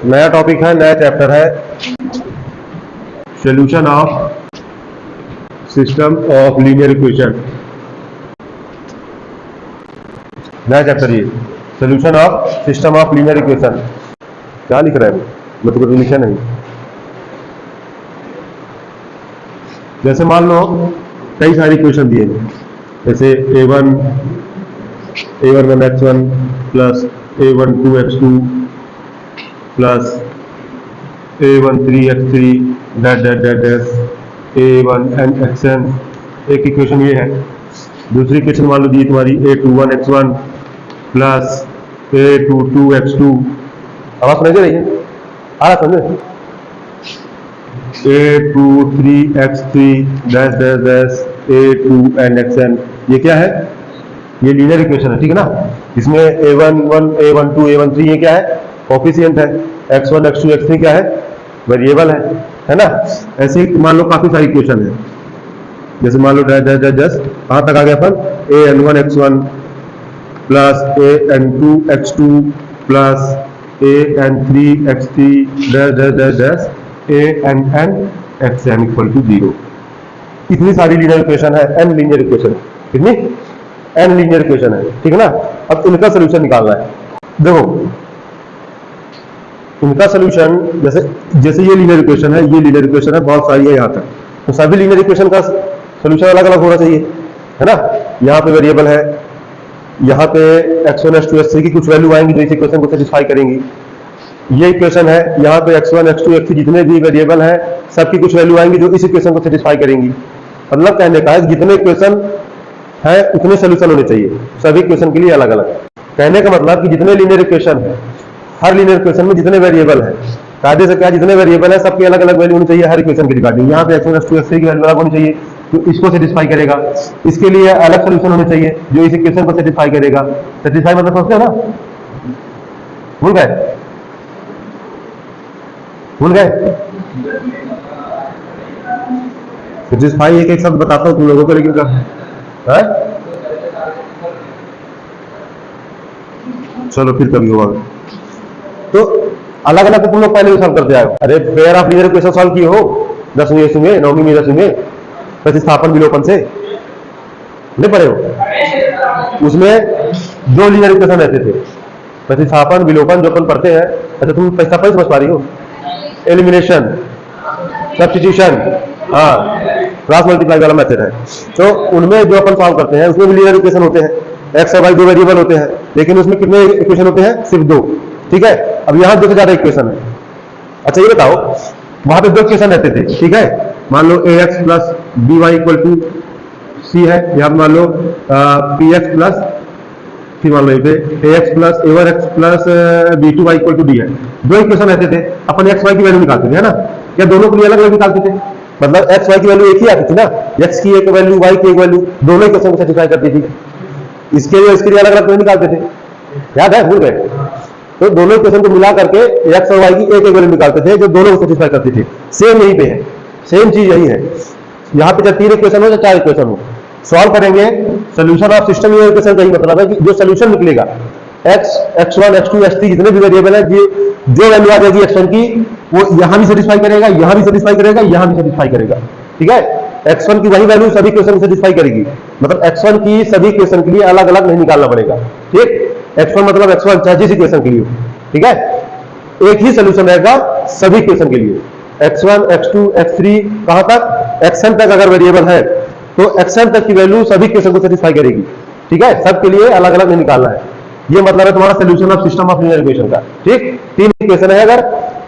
नया टॉपिक है, नया चैप्टर है, solution of system of linear equation. नया चैप्टर ये solution of system of linear equation. क्या लिख रहा है मैं तो कुछ लिखा नहीं। जैसे मान लो कई सारी इक्वेशन दिए हैं, जैसे a1 1x1 plus a1 2x2 plus a1 3x3 that that that that a1 nxn। एक इक्वेशन ये है। दूसरी इक्वेशन मान लो दी तुम्हारी a2 1x1 plus a2 2x2। आवाज समझ रही है? आ रहा समझे? a2 3x3 dash dash dash a2 nxn। ये क्या है? ये लीनियर इक्वेशन है, ठीक है ना। इसमें a1 1 a1 2 a1 3 ये क्या है? कोफिशिएंट है। x1 x2 x3 क्या है? वेरिएबल है ना। ऐसे ही मान लो काफी सारी इक्वेशन है। जैसे मान लो डैश डैश डैश डैश कहां तक आ गया अपन? an1 x1 plus an2 x2 plus an3 x3 dash dash dash dash ann xn equal to 0। इतनी सारी लीनियर इक्वेशन है, n लीनियर इक्वेशन। कितनी? n लीनियर इक्वेशन है, ठीक है ना। अब इनका सोल्यूशन निकालना है। देखो इनका सोल्यूशन जैसे ये लीनियर इक्वेशन है, ये लीनियर इक्वेशन है, बहुत सारी है यहाँ तक। तो सभी लीनियर इक्वेशन का सोल्यूशन अलग अलग होना चाहिए, है ना। यहाँ पे वेरिएबल है, यहाँ पे x1 x2 x3 की कुछ वैल्यू आएंगी जो इस इक्वेशन को सेटिस्फाई करेंगी। ये इक्वेशन है, यहाँ पे x1 x2 x3 जितने भी वेरिएबल है सबकी कुछ वैल्यू आएंगी जो इस इक्वेशन को सेटिस्फाई करेंगी। मतलब कहने का है जितने इक्वेशन है उतने सोल्यूशन होने चाहिए, सभी इक्वेशन के लिए अलग अलग। कहने का मतलब कि जितने लीनियर इक्वेशन है, हर लीनियर इक्वेशन में जितने वेरिएबल है, कायदे से क्या जितने वेरिएबल है सबके अलग अलग वैल्यू होनी चाहिए हर इक्वेशन के रिगार्डिंग। यहाँ पे x1 x2 x3 की वैल्यू अलग होनी चाहिए तो इसको सेटिस्फाई करेगा। इसके लिए अलग सोल्यूशन होने चाहिए जो इस इक्वेशन को सेटिस्फाई करेगा। सेटिस्फाई मतलब समझते हो ना? भूल गए? भूल गए? सेटिस्फाई एक एक शब्द बताता हूँ तुम लोगों को, लेकिन है? चलो फिर कभी होगा। तो अलग अलग तुम लोग पहले भी सॉल्व करते आए। अरे pair of linear equation solve किए हो 10वीं में 9वीं में 10वीं में प्रतिस्थापन विलोपन से नहीं पढ़े हो? उसमें दो लीनियर इक्वेशन रहते थे, प्रतिस्थापन विलोपन जो अपन पढ़ते हैं। अच्छा तुम प्रतिस्थापन समझ पा रही हो? एलिमिनेशन, सब्स्टिट्यूशन, हाँ, क्रॉस मल्टीप्लाई वाला मेथड है। तो उनमें जो अपन सॉल्व करते हैं उसमें भी लीनियर इक्वेशन होते हैं। एक्स और वाई दो वेरिएबल होते हैं, लेकिन उसमें कितने इक्वेशन होते हैं? सिर्फ दो, ठीक है। अब यहाँ दो से ज्यादा इक्वेशन है। अच्छा ये बताओ, वहां पे दो इक्वेशन रहते थे, ठीक है। मान लो ax plus b y equal to c है, यहाँ मान लो पी एक्स प्लस, फिर मान लो ax plus a1x plus b2y equal to d है। दो इक्वेशन रहते थे, अपन एक्स वाई की वैल्यू निकालते थे, है ना। क्या दोनों के लिए अलग अलग निकालते थे? मतलब एक्स वाई की वैल्यू एक ही आती थी ना, एक्स की एक वैल्यू वाई की एक वैल्यू, दोनों इक्वेशन को सेटिस्फाई करती थी। इसके लिए अलग अलग निकालते थे, याद है? भूल गए? तो दोनों इक्वेशन को मिला करके एक्स और वाई की एक एक वैल्यू निकालते थे जो दोनों को सेटिस्फाई करती थी। सेम यहीं पे है, सेम चीज यही है। यहाँ पे चाहे 3 इक्वेशन हो या 4 इक्वेशन हो, सॉल्व करेंगे solution of system linear equation का ही मतलब है कि जो सोल्यूशन निकलेगा x x1 x2 x3 जितने भी वेरिएबल है, जो वैल्यू आ जाएगी x1 की वो यहाँ भी सेटिस्फाई करेगा, यहाँ भी सेटिस्फाई करेगा, यहाँ भी सेटिस्फाई करेगा, ठीक है। x1 की वही वैल्यू सभी इक्वेशन को सेटिस्फाई करेगी। मतलब x1 की सभी इक्वेशन के लिए अलग अलग नहीं निकालना पड़ेगा, ठीक। x1 मतलब x1 चाहे जिस इक्वेशन के लिए, ठीक है। एक ही सोल्यूशन रहेगा सभी इक्वेशन के लिए। x1 x2 x3 कहां तक? xn तक अगर वेरिएबल है तो xn तक की वैल्यू सभी इक्वेशन को सेटिस्फाई करेगी, ठीक है। सबके लिए अलग अलग नहीं निकालना है। ये मतलब है तुम्हारा solution of system of linear equation का, ठीक। 3 इक्वेशन है अगर,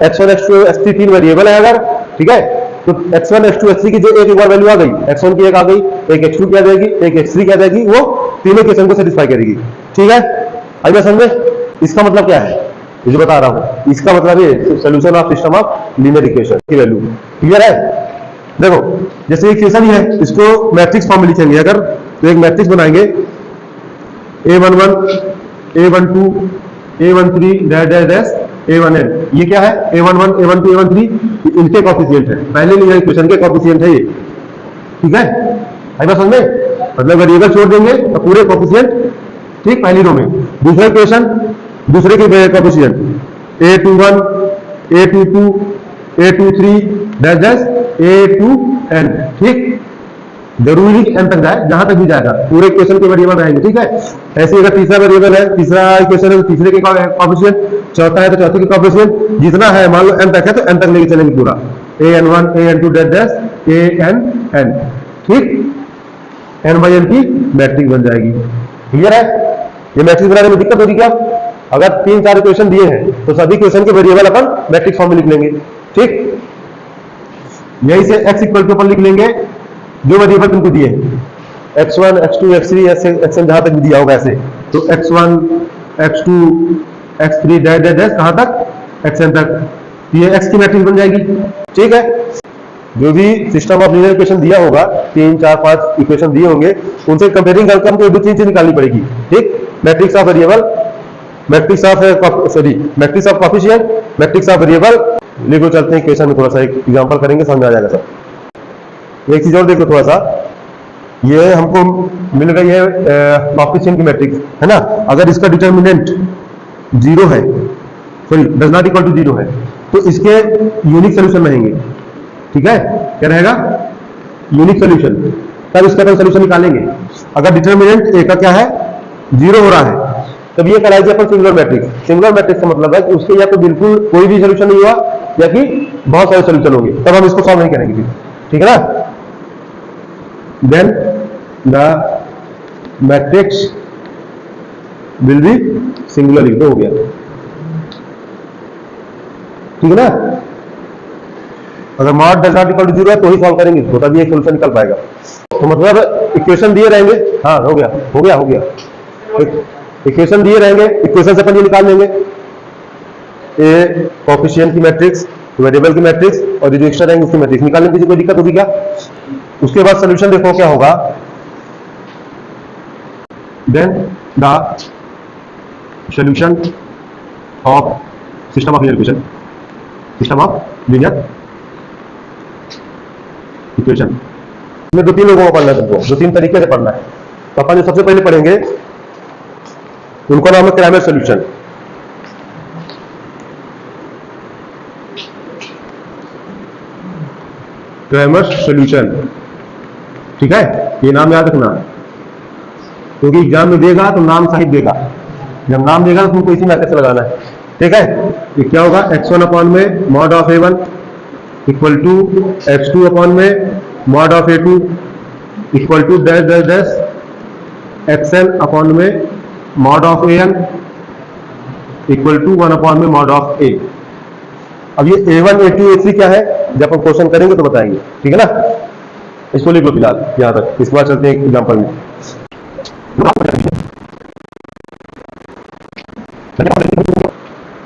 x1 x2 x3 3 वेरिएबल है अगर, ठीक है। तो x1 x2 x3 की जो एक बार वैल्यू आ गई, x1 की एक आ गई, एक x2 की आ जाएगी, एक x3 की आ जाएगी, वो तीनों इक्वेशन को सेटिस्फाई करेगी, ठीक है। अभी समझे इसका मतलब क्या है? ये जो बता रहा हूं इसका मतलब ये solution of system of linear equation की वैल्यू क्लियर है। देखो जैसे इक्वेशन ही है, इसको मैट्रिक्स फॉर्म में लिखेंगे अगर, तो एक मैट्रिक्स बनाएंगे a11 a12 a13 dash dash dash a1n। ये क्या है? a11 a12 a13 इनके कोएफिशिएंट है, पहले लीनियर इक्वेशन के कोएफिशिएंट है ये, ठीक है। आई बात समझ में? मतलब वेरिएबल छोड़ देंगे तो पूरे कोएफिशिएंट, ठीक, पहली रो में। दूसरा इक्वेशन दूसरे के coefficient a21 A22 A23 dash dash A2n, ठीक। जरूरी नहीं कि n तक जाए, जहां तक भी जाएगा पूरे इक्वेशन के वेरिएबल रहेंगे, ठीक है। ऐसे अगर तीसरा वेरिएबल है, तीसरा इक्वेशन है तो तीसरे के कोएफिशिएंट, चौथा है तो चौथे के कोएफिशिएंट, जितना है मान लो n तक है तो n तक लेके चलेंगे पूरा, an1 an2 dash dash ann, ठीक। n बाई n की मैट्रिक्स बन जाएगी। क्लियर है? ये मैट्रिक्स बनाने में दिक्कत होगी क्या? अगर 3-4 इक्वेशन दिए हैं तो सभी इक्वेशन के वेरिएबल अपन मैट्रिक्स फॉर्म में लिख लेंगे, ठीक। यही से x इक्वल टू अपन लिख लेंगे जो वेरिएबल तुमको दिए x1 x2 x3 xn जहां तक भी दिया होगा ऐसे, तो x1 x2 x3 dash dash dash कहां तक xn तक, ये x की मैट्रिक्स बन जाएगी, ठीक है। जो भी सिस्टम ऑफ लीनियर इक्वेशन दिया होगा, 3 4 5 इक्वेशन दिए होंगे, उनसे कंपेयरिंग करके हमको दो तीन चीज निकालनी पड़ेगी, ठीक। Matrix of variable, matrix of coefficient, matrix of variable. लिखो, चलते हैं इक्वेशन में, थोड़ा सा एक एग्जांपल करेंगे, समझ में आ जाएगा सब। एक चीज और देखो थोड़ा सा, ये हमको मिल गई है कोएफिशिएंट की मैट्रिक्स, है ना। अगर इसका डिटर्मिनेंट 0 है, sorry does not equal to 0 है, तो इसके यूनिक सोल्यूशन रहेंगे, ठीक है। क्या रहेगा? Unique solution. तब इसका अपन सोल्यूशन निकालेंगे। अगर डिटर्मिनेंट ए का क्या है, 0 हो रहा है, तब ये कराएगी अपन सिंगुलर मैट्रिक्स। सिंगुलर मैट्रिक्स का मतलब है कि उसके या तो बिल्कुल कोई भी सोल्यूशन नहीं हुआ या कि बहुत सारे सोल्यूशन होंगे, तब हम इसको सॉल्व नहीं करेंगे, ठीक है ना। Then the matrix will be singular, लिख दो, हो गया, ठीक है ना। अगर mod does not equal to 0 है तो ही सॉल्व करेंगे इसको, तभी एक सोल्यूशन निकल पाएगा। तो मतलब इक्वेशन दिए रहेंगे, हाँ हो गया हो गया हो गया, इक्वेशन दिए रहेंगे, इक्वेशन से अपन ये निकाल लेंगे, ए कोएफिशिएंट की मैट्रिक्स, वेरिएबल की मैट्रिक्स, और जो एक्स्ट्रा रहेंगे उसकी मैट्रिक्स निकाल लेंगे। कोई दिक्कत होगी क्या? उसके बाद सोल्यूशन देखो क्या होगा। Then the solution of system of linear equation, system of linear equation में दो तीन लोगों को पढ़ना है, तुमको दो तीन तरीके से पढ़ना है। तो अपन जो सबसे पहले पढ़ेंगे उनका नाम है क्रैमर सॉल्यूशन। क्रैमर सॉल्यूशन, ठीक है, ये नाम याद रखना, क्योंकि एग्जाम में देगा तो नाम सहित देगा। जब नाम देगा तो तुमको इसी मैथड से लगाना है, ठीक है। ये क्या होगा, x1 अपॉन में mod of a1 equal to x2 upon में mod of a2 equal to dash dash dash xn upon में mod of an equal to 1 upon में मॉड ऑफ a। अब ये a1 a2 a3 क्या है, जब हम क्वेश्चन करेंगे तो बताएंगे, ठीक है ना। इसको लिख लो फिलहाल यहां तक, इसके बाद चलते हैं एग्जांपल में।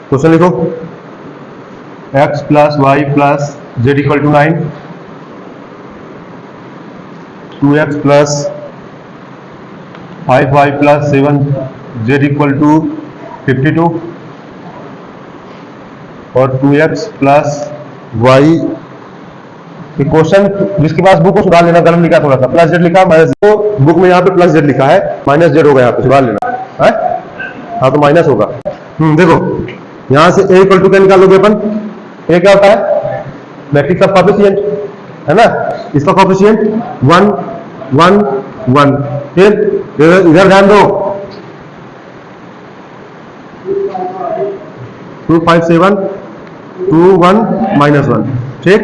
क्वेश्चन लिखो, x plus y plus z equal to 9, 2x plus 5y plus 7 z equal to 52, और 2x प्लस वाई। क्वेश्चन जिसके पास बुक को सुधार लेना, गलत लिखा थोड़ा सा, प्लस जेड लिखा माइनस, तो बुक में यहाँ पे प्लस जेड लिखा है, माइनस जेड होगा, यहाँ पे सुधार लेना है, हाँ तो माइनस होगा। देखो यहां से a इक्वल टू क्या निकालोगे अपन, a क्या होता है, मैट्रिक्स ऑफ कोएफिशिएंट, है ना। इसका कोएफिशिएंट 1 1 1, फिर इधर ध्यान दो 2 5 7 2 1 -1, ठीक।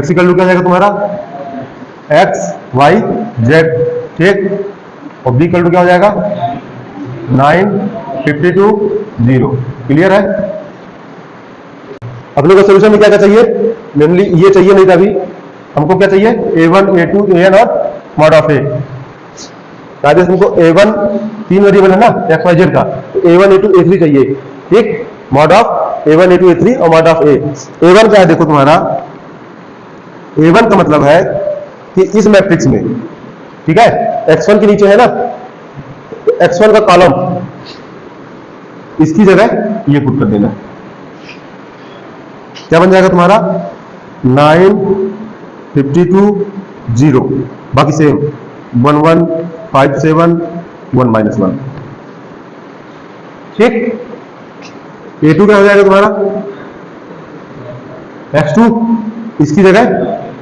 x इक्वल टू क्या जाएगा तुम्हारा, x y z, ठीक। और b इक्वल टू क्या हो जाएगा, 9 52 0। क्लियर है। अपने को सोल्यूशन में क्या क्या चाहिए, मेनली ये चाहिए, नहीं था अभी हमको क्या चाहिए, a1 a2 an और मॉड ऑफ a। राजेश तुमको a1 तीन वेरिएबल है ना x y z का, तो a1 a2 a3 चाहिए, ठीक। Mod of a1 a2 a3 और मॉड ऑफ a। a1 क्या है देखो तुम्हारा, a1 का मतलब है कि इस मैट्रिक्स में, ठीक है, x1 के नीचे है ना, तो x1 का कॉलम इसकी जगह ये पुट कर देना, क्या बन जाएगा तुम्हारा 9 52 0, बाकी सेम 1 1 5 7 1 -1, ठीक। A2 क्या हो जाएगा तुम्हारा, x2 इसकी जगह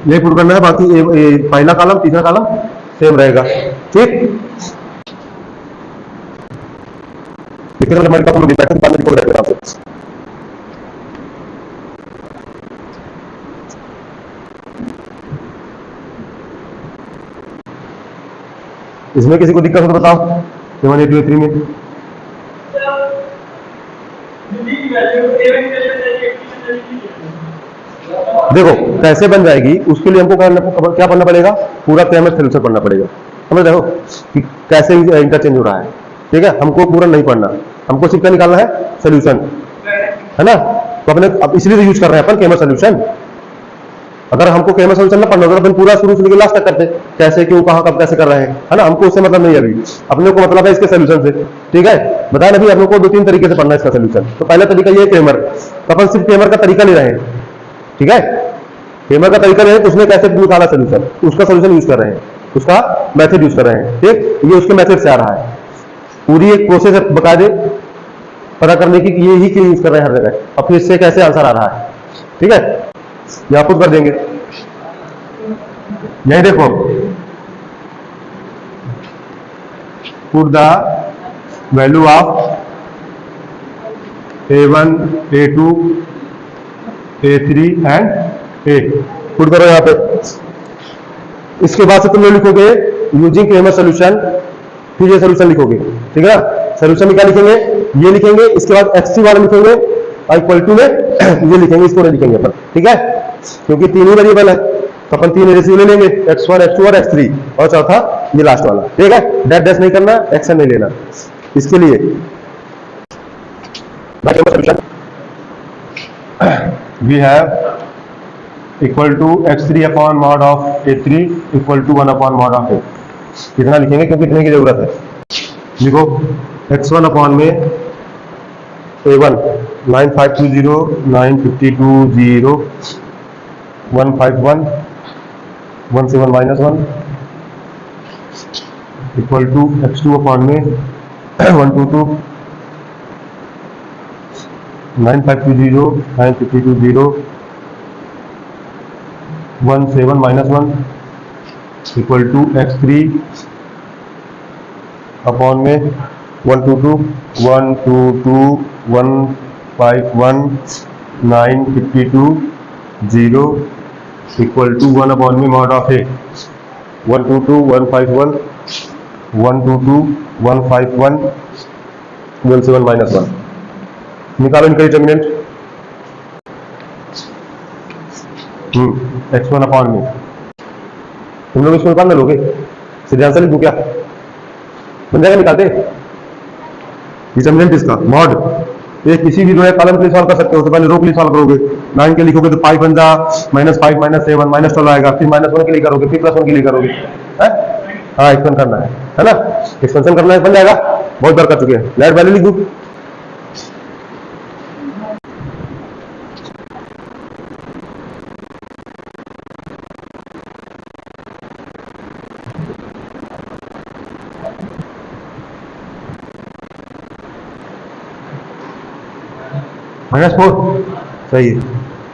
ये पुट करना है, बाकी पहला कॉलम तीसरा कॉलम सेम रहेगा। ठीक, हमारे पास इसमें किसी को दिक्कत हो तो बताओ 78283 में। देखो कैसे बन जाएगी, उसके लिए हमको क्या पढ़ना पड़ेगा, पूरा KMS सोल्यूशन पढ़ना पड़ेगा। समझ रहे हो कि कैसे इंटरचेंज हो रहा है। ठीक है, हमको पूरा नहीं पढ़ना, हमको सिर्फ क्या निकालना है, सोल्यूशन, है ना। तो अपने अब इसलिए तो यूज कर रहे हैं अपन KMS सोल्यूशन। अगर हमको KMS सोल्यूशन ना पढ़ना होगा तो अपन पूरा शुरू से लेकर लास्ट तक करते, कैसे क्यों कहाँ कब कैसे कर रहे हैं, है ना। हमको उससे मतलब नहीं है, अभी अपने को मतलब है इसके सोल्यूशन से। ठीक है, बताया ना, अपने को 2-3 तरीके से पढ़ना है इसका सोल्यूशन। तो पहला तरीका ये KMR, तो अपन सिर्फ KMR का तरीका ले रहे हैं। ठीक है, KMR का तरीका ले रहे हैं, उसमें कैसे निकाला सोल्यूशन, उसका सोल्यूशन यूज कर रहे हैं, उसका मेथड यूज कर रहे हैं। ठीक, ये उसके मेथड से आ रहा है, पूरी एक प्रोसेस बता दे पता करने की ये ही क्यों यूज कर रहे हैं हर जगह, और फिर इससे कैसे आंसर आ रहा है। ठीक है, ये आप खुद कर देंगे। यही देखो, put the value of A1 A2 A3 and A, put करो यहाँ पे। इसके बाद से तुम लोग लिखोगे यूजिंग KMS सोल्यूशन, फिर ये सोल्यूशन लिखोगे। ठीक है, सोल्यूशन में क्या लिखेंगे, ये लिखेंगे, इसके बाद x3 वाला लिखेंगे, और इक्वल टू में ये लिखेंगे, इसको नहीं लिखेंगे अपन। ठीक है, क्योंकि 3 ही वेरिएबल है, तो अपन 3 रेशियो ले लेंगे, x1 x2 और x3, और चौथा ये लास्ट वाला। ठीक है, डैश डैश नहीं करना, एक्शन नहीं लेना। इसके लिए we have equal to x3 upon mod of A3 equal to 1 upon mod of A। कितना लिखेंगे क्योंकि इतने की जरूरत है। देखो x1 अपॉन में A1 9520 952 151 17 minus 1 equal to x2 upon में 122 9520 952 17 minus 1 equal to x3 upon में 122 122 151 952 0 इक्वल टू 1 अपॉन में मॉड ऑफ A 122 151 122 151 17 माइनस 1। निकालो इनका डिटर्मिनेंट। x1 अपॉन में तुम लोग इसको निकाल लोगे, सीधे आंसर लिखो क्या बन जाएगा, निकालते डिटर्मिनेंट इसका मॉड। ये किसी भी जो है कॉलम के लिए सॉल्व कर सकते हो, तो पहले रो के लिए सॉल्व करोगे, 9 के लिखोगे तो 5 बन जा -5 -7 -12 आएगा, फिर -1 के लिए करोगे, फिर +1 के लिए करोगे। हाँ, एक्सपेंशन करना है ना, एक्सपेंशन करना है, बन जाएगा। बहुत बार कर चुके हैं। लेट वैल्यू लिख दो, -4 सही है,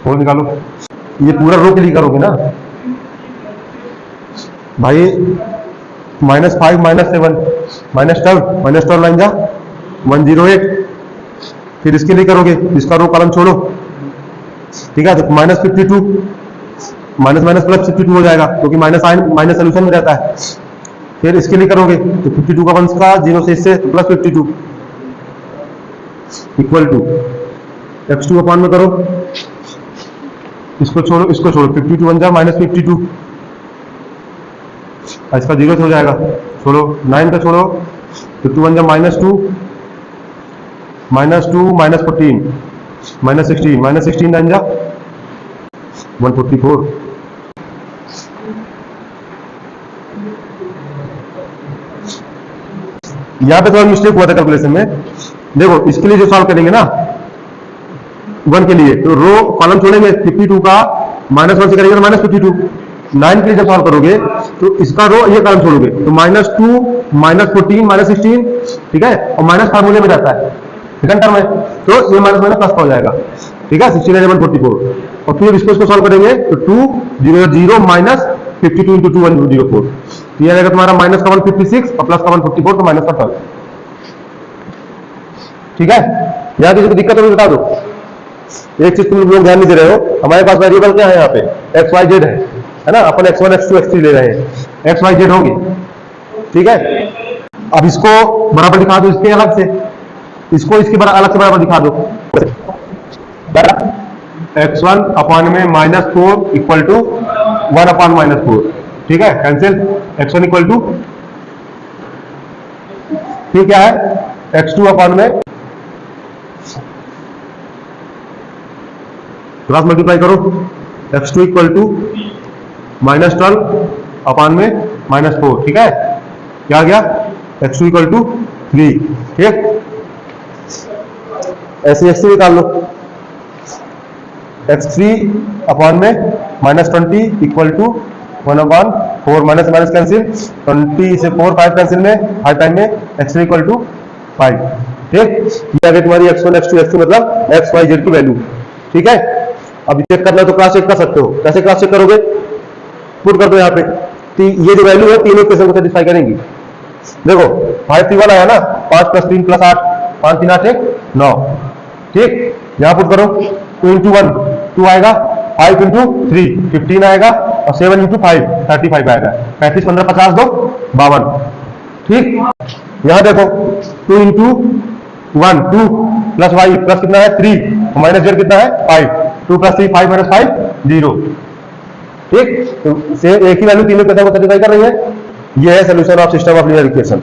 4 निकालो। ये पूरा रो के लिए करोगे ना भाई, -5 -7 -12 लाइन जा 108, फिर इसके लिए करोगे, इसका रो कॉलम छोड़ो। ठीक है, तो -52 माइनस प्लस 52 हो जाएगा, क्योंकि माइनस सोल्यूशन में रहता है। फिर इसके लिए करोगे तो 52 का वंश का 0 से इससे +52 इक्वल टू x2 अपॉन में करो, इसको छोड़ो, इसको छोड़ो, 52 बन जा -52, इसका 0 हो जाएगा, छोड़ो 9 का छोड़ो, तो 2 बन जा -2 -14 -16 बन जा 144। यहां पे थोड़ा मिस्टेक हुआ था कैलकुलेशन में। देखो इसके लिए जो सॉल्व करेंगे ना 1 के लिए, तो रो कॉलम छोड़ेंगे, 52 का -1 से करेंगे तो -52। 9 के लिए जब सॉल्व करोगे तो इसका रो ये कॉलम छोड़ोगे तो -2 -14 -16, ठीक है, और माइनस फार्मूले में रहता है, सेकंड टर्म है, तो ये माइनस माइनस प्लस का हो जाएगा, ठीक है, 16/144। और फिर इसको सॉल्व करेंगे तो 2 0 0 माइनस 52 इंटू 2 104, तो ये आएगा तुम्हारा माइनस का 156 और प्लस का 144, तो माइनस का 12। ठीक है, यहाँ किसी को दिक्कत हो बता दो। एक चीज तुम लोग ध्यान नहीं दे रहे हो, हमारे पास वेरिएबल क्या है यहाँ पे, एक्स वाई जेड है ना, अपन x1 x2 x3 ले रहे हैं, एक्स वाई जेड होंगे, ठीक है। अब इसको बराबर दिखा दो इसके अलग से, इसको इसके अलग से बराबर दिखा दो, x1 अपान में -4 इक्वल टू 1 अपान -4, ठीक है, कैंसिल। x1 इक्वल टू फिर क्या है, x2 अपान में क्रॉस मल्टीप्लाई करो, x2 इक्वल टू -12 अपान में -4, ठीक है, क्या आ गया, x2 इक्वल टू 3, ठीक। ऐसे x3 निकाल लो, x3 अपान में -20 equal to 1/4, minus minus cancel, 20 से 4 5 कैंसिल में 5 टाइम में x3 इक्वल टू 5, ठीक। ये आ गई तुम्हारी x1 x2 x3 मतलब x y z की वैल्यू, ठीक है। अब चेक करना तो क्रॉस चेक कर सकते हो, कैसे क्रॉस चेक करोगे, पुट कर दो यहाँ पे, तो ये जो वैल्यू है तीनों इक्वेशन को सेटिस्फाई करेंगी। देखो 5 3 1 आया ना, 5 + 3 + 8, 5 3 8 1 9, ठीक। यहाँ पुट करो, 2 × 1 2 आएगा, 5 × 3 15 आएगा, और 7 × 5 35 आएगा, 35 15 50 2 52, ठीक। यहाँ देखो 2 × 1 2 प्लस y प्लस कितना है 3, माइनस z कितना है 5, 2 + 3 5 - 5 0, ठीक। तो से एक ही वैल्यू तीनों को सेटिस्फाई कर रही है। ये है solution of system of linear equation.